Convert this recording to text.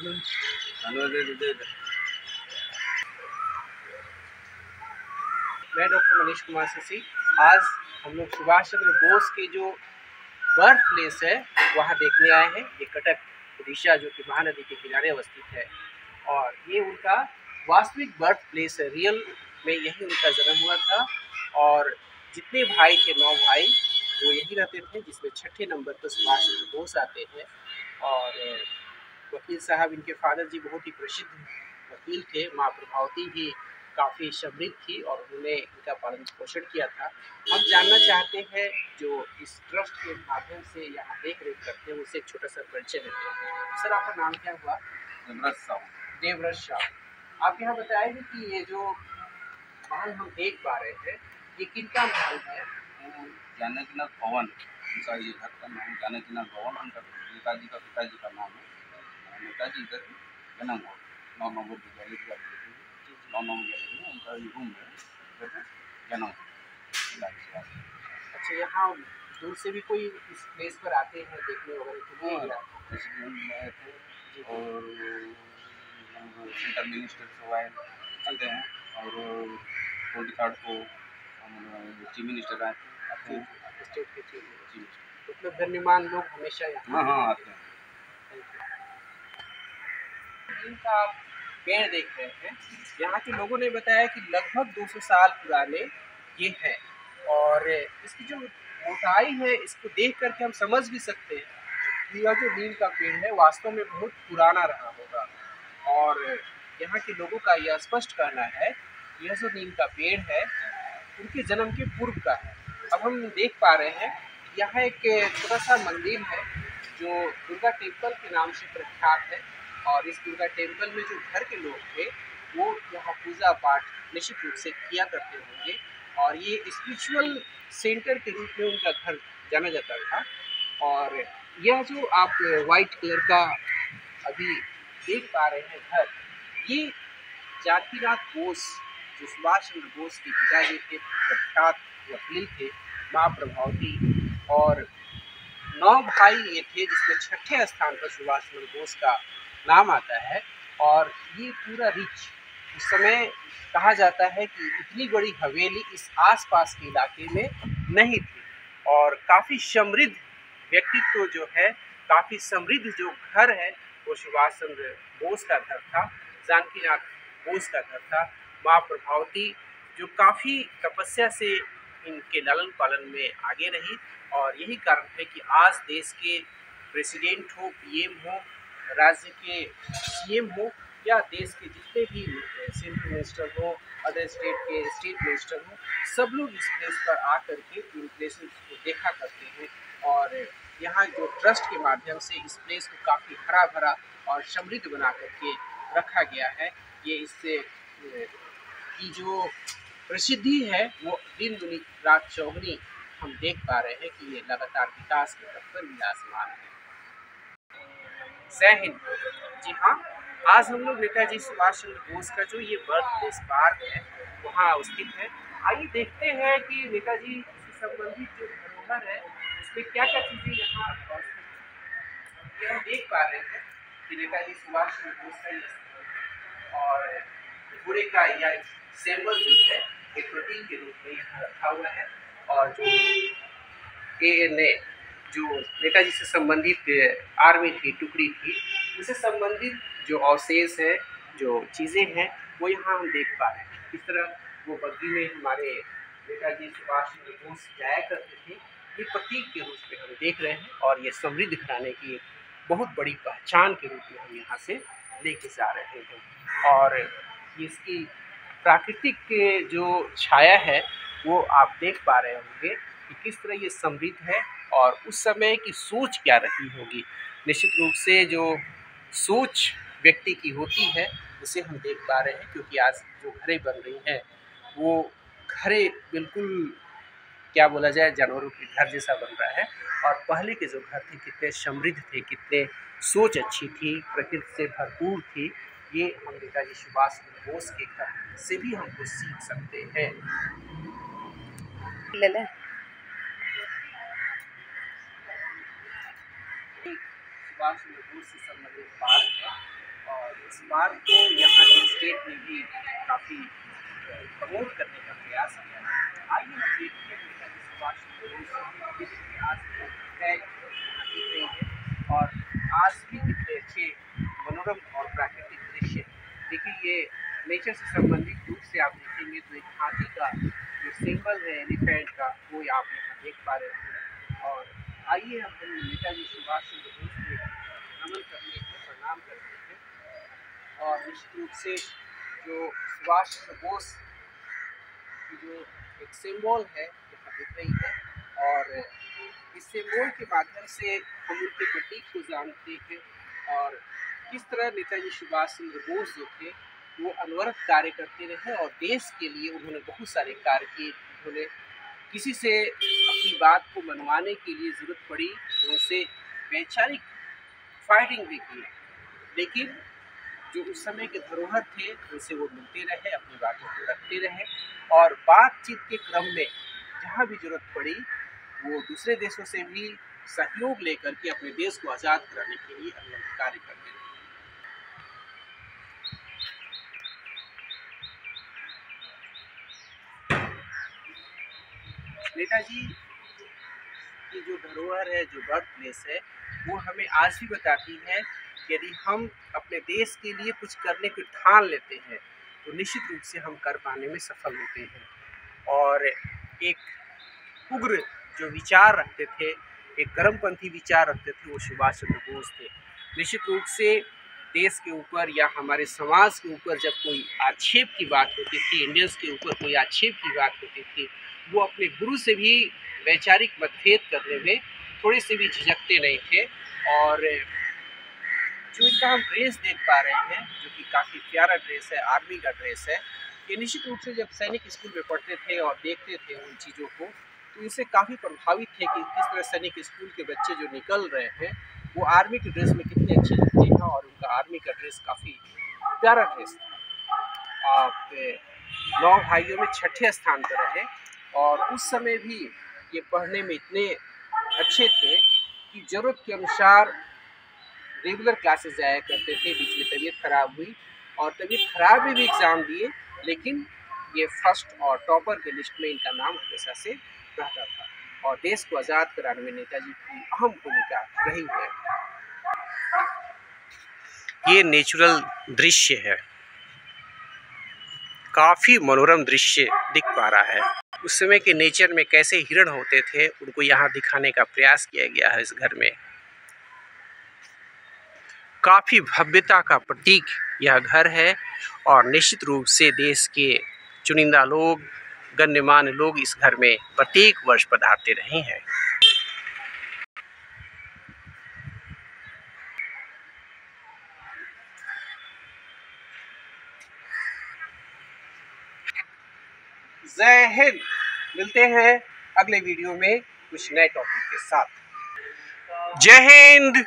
मैं डॉक्टर मनीष कुमार शशि। आज हम लोग सुभाष चंद्र बोस के जो बर्थ प्लेस है वहाँ देखने आए हैं। ये कटक उड़ीसा जो कि महानदी के किनारे अवस्थित है और ये उनका वास्तविक बर्थ प्लेस है। रियल में यही उनका जन्म हुआ था और जितने भाई थे 9 भाई वो यही रहते थे, जिसमें छठे नंबर पर सुभाष चंद्र बोस आते हैं। और वकील साहब इनके फादर जी बहुत ही प्रसिद्ध वकील थे। माँ प्रभावती भी काफ़ी समृद्ध थी और उन्होंने इनका पालन पोषण किया था। हम जानना चाहते हैं जो इस ट्रस्ट के माध्यम से यहाँ देख रेख करते हैं उससे एक छोटा सा परिचय देते हैं। सर, आपका नाम क्या हुआ? देवव्रत साहू। देवव्रत साहू। आप यहाँ बताएंगे कि ये जो महल हम देख पा रहे हैं ये किनका महल है? जानकीनाथ भवन, उनका ये घर का नाम जानकीनाथ भवन। उनका नेताजी का पिताजी का नाम है। नेताजी इधर जन्म हुआ 9 नंबर विद्यालय की 9 नंबर विद्यालय में उनका ये रूम है, जन्म हुआ। अच्छा, यहाँ दूर से भी कोई इस प्लेस पर आते हैं देखने वगैरह के लिए? आए थे और सेंट्रल मिनिस्टर सब आते हैं और 23rd को चीफ मिनिस्टर आते हैं, स्टेट के चीफ मिनिस्टर। मतलब गण्यमान लोग हमेशा हाँ आते हैं। इनका आप पेड़ देख रहे हैं, यहाँ के लोगों ने बताया कि लगभग 200 साल पुराने ये है और इसकी जो मोटाई है इसको देख करके हम समझ भी सकते हैं कि यह जो नीम का पेड़ है वास्तव में बहुत पुराना रहा होगा। और यहाँ के लोगों का यह स्पष्ट कहना है यह जो नीम का पेड़ है उनके जन्म के पूर्व का है। अब हम देख पा रहे हैं यहाँ एक छोटा सा मंदिर है जो दुर्गा टेम्पल के नाम से प्रख्यात है और इस दुर्गा टेम्पल में जो घर के लोग थे वो यहाँ पूजा पाठ निश्चित रूप से किया करते होंगे और ये स्पिरिचुअल सेंटर के रूप में उनका घर जाना जाता था। और यह जो आप वाइट कलर का अभी देख पा रहे हैं घर, ये जानकीनाथ बोस जो सुभाष चंद्र बोस के पिताजी के प्रख्यात वकील थे, माँ प्रभावती, और 9 भाई ये थे जिसमें छठे स्थान पर सुभाष चंद्र बोस का नाम आता है। और ये पूरा रिच, उस समय कहा जाता है कि इतनी बड़ी हवेली इस आसपास के इलाके में नहीं थी और काफ़ी समृद्ध व्यक्तित्व जो है, काफ़ी समृद्ध जो घर है वो सुभाष चंद्र बोस का घर था, जानकीनाथ बोस का घर था। माँ प्रभावती जो काफ़ी तपस्या से इनके लालन पालन में आगे रही और यही कारण है कि आज देश के प्रेसिडेंट हो, पीएम हो, राज्य के सीएम हो या देश के जितने भी सेंट्रल मिनिस्टर हो, अदर स्टेट के स्टेट मिनिस्टर हो, सब लोग इस प्लेस पर आकर के इन प्लेसेस को देखा करते हैं। और यहाँ जो ट्रस्ट के माध्यम से इस प्लेस को काफ़ी हरा भरा और समृद्ध बना करके रखा गया है। ये इससे की जो प्रसिद्धि है वो दिन दुनी रात चौगनी हम देख पा रहे हैं कि ये लगातार विकास के पथ पर विराजमान है। जय हिंद। जी हाँ, आज हम लोग नेताजी सुभाष चंद्र बोस का जो ये बर्थ प्लेस पार्क है वहाँ स्थित है। आइए देखते हैं कि नेताजी से संबंधित जो धरोहर है उसमें क्या क्या चीज़ें यहाँ हम देख पा रहे हैं कि नेताजी सुभाष चंद्र बोस का ये और पूरे का यह सिंबल जो है एक प्रतीक के रूप में यहाँ रखा हुआ है। और जो ANA जो नेताजी से संबंधित आर्मी थी, टुकड़ी थी, उससे संबंधित जो अवशेष है, जो चीज़ें हैं वो यहाँ हम देख पा रहे हैं। इस तरह वो बद्री में हमारे नेताजी सुभाष चंद्र बोस जाया करते थे, ये प्रतीक के रूप में हम देख रहे हैं और ये समृद्ध घराने की एक बहुत बड़ी पहचान के रूप में हम यहाँ से लेके जा रहे हैं। और इसकी प्राकृतिक जो छाया है वो आप देख पा रहे होंगे कि किस तरह ये समृद्ध है और उस समय की सोच क्या रही होगी। निश्चित रूप से जो सोच व्यक्ति की होती है उसे हम देख पा रहे हैं, क्योंकि आज जो घरें बन रही हैं वो घरें बिल्कुल क्या बोला जाए जानवरों के घर जैसा बन रहा है। और पहले के जो घर थे कितने समृद्ध थे, कितने सोच अच्छी थी, प्रकृति से भरपूर थी, ये हम नेताजी सुभाष चंद्र बोस के घर से भी हमको सीख सकते हैं। सुभाष चंद्र बोस से संबंधित पार्क है इस बात को यहाँ के स्टेट ने भी काफ़ी प्रमोट करने का प्रयास किया है। आइए हम देखते हैं नेताजी सुभाष चंद्र बोस के इतिहास है यहाँ दिख रही है और आज भी कितने अच्छे मनोरम और प्राकृतिक दृश्य। देखिए ये नेचर से संबंधित रूप से आप देखेंगे तो एक हाथी का जो सिंबल है एलिफेंट का वो आप यहाँ देख पा रहे हैं। और आइए हम नेताजी सुभाष चंद्र बोस को नमन करने हैं, प्रणाम करते हैं। और निश्चित रूप से जो सुभाष चंद्र बोस की जो एक सिंबल है यहाँ दिख रही है और इस सिंबल के माध्यम से हम उनके प्रतीक को जानते हैं और किस तरह नेताजी सुभाष चंद्र बोस जो थे वो अनवरत कार्य करते रहे और देश के लिए उन्होंने बहुत सारे कार्य किए। उन्होंने किसी से अपनी बात को मनवाने के लिए ज़रूरत पड़ी तो उनसे वैचारिक फाइटिंग भी की, लेकिन जो उस समय के धरोहर थे उनसे वो मिलते रहे, अपनी बातों को रखते रहे और बातचीत के क्रम में जहाँ भी जरूरत पड़ी वो दूसरे देशों से भी सहयोग लेकर के अपने देश को आज़ाद कराने के लिए अनवरत कार्य करते रहे। नेताजी की जो धरोहर है, जो बर्थ प्लेस है, वो हमें आज भी बताती है कि यदि हम अपने देश के लिए कुछ करने को ठान लेते हैं तो निश्चित रूप से हम कर पाने में सफल होते हैं। और एक उग्र जो विचार रखते थे, एक गर्मपंथी विचार रखते थे, वो सुभाष चंद्र बोस थे। निश्चित रूप से देश के ऊपर या हमारे समाज के ऊपर जब कोई आक्षेप की बात होती थी, इंडियंस के ऊपर कोई आक्षेप की बात होती थी, वो अपने गुरु से भी वैचारिक मतभेद करने में थोड़े से भी झिझकते नहीं थे। और जो इनका हम ड्रेस देख पा रहे हैं जो कि काफ़ी प्यारा ड्रेस है, आर्मी का ड्रेस है, ये निश्चित रूप से जब सैनिक स्कूल में पढ़ते थे और देखते थे उन चीज़ों को तो इनसे काफ़ी प्रभावित थे कि किस तरह सैनिक स्कूल के बच्चे जो निकल रहे हैं वो आर्मी के ड्रेस में कितने अच्छे लगते हैं और उनका आर्मी का ड्रेस काफ़ी प्यारा ड्रेस था। आप 9 भाइयों में 6ठे स्थान पर रहे और उस समय भी ये पढ़ने में इतने अच्छे थे कि ज़रूरत के अनुसार रेगुलर क्लासेस जाया करते थे। बीच में तबीयत खराब हुई और तबीयत खराब में भी एग्ज़ाम दिए, लेकिन ये फर्स्ट और टॉपर के लिस्ट में इनका नाम हमेशा से रहता था और देश को आज़ाद कराने में नेताजी की अहम भूमिका रही है। ये नेचुरल दृश्य है, काफ़ी मनोरम दृश्य दिख पा रहा है। उस समय के नेचर में कैसे हिरण होते थे उनको यहाँ दिखाने का प्रयास किया गया है। इस घर में काफ़ी भव्यता का प्रतीक यह घर है और निश्चित रूप से देश के चुनिंदा लोग, गण्यमान्य लोग इस घर में प्रत्येक वर्ष पधारते रहे हैं। जय हिंद। मिलते हैं अगले वीडियो में कुछ नए टॉपिक के साथ। जय हिंद।